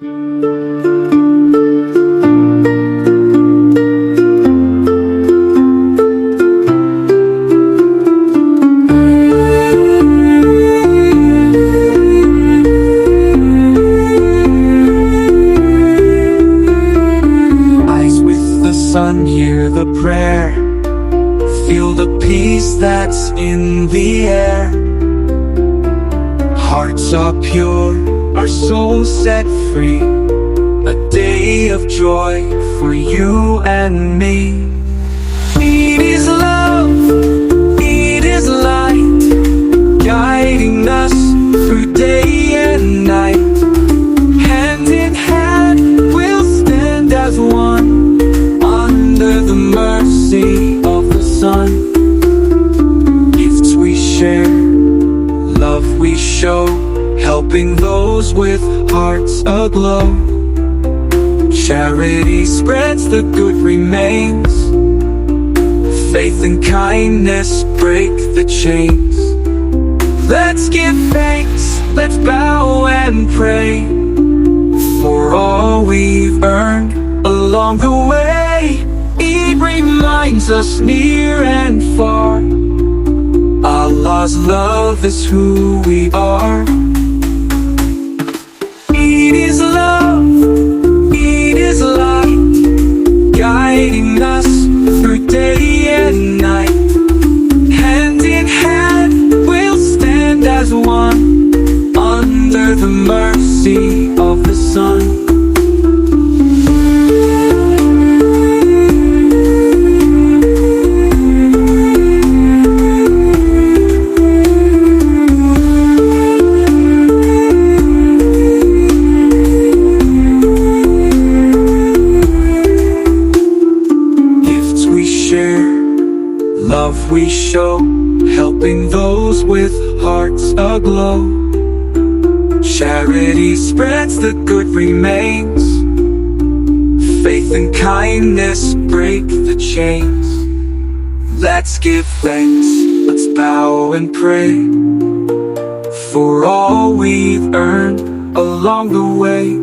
Eyes with the sun, hear the prayer, feel the peace that's in the air. Hearts are pure, our souls set free, a day of joy for you and me. Eid is love, Eid is light, guiding us through day and night. Hand in hand we'll stand as one, under the mercy of the sun. Gifts we share, love we show, helping those with hearts aglow. Charity spreads, the good remains, faith and kindness break the chains. Let's give thanks, let's bow and pray, for all we've earned along the way. Eid reminds us near and far, Allah's love is who we are. Eid is love, Eid is light, guiding us through day and night. Hand in hand we'll stand as one, under the mercy of the sun. Love we show, helping those with hearts aglow. Charity spreads, the good remains, faith and kindness break the chains. Let's give thanks, let's bow and pray, for all we've earned along the way.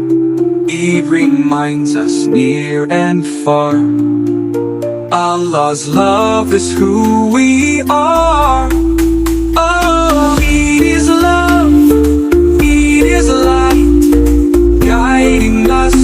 Eid reminds us near and far, Allah's love is who we are. Oh, Eid is love, Eid is light, guiding us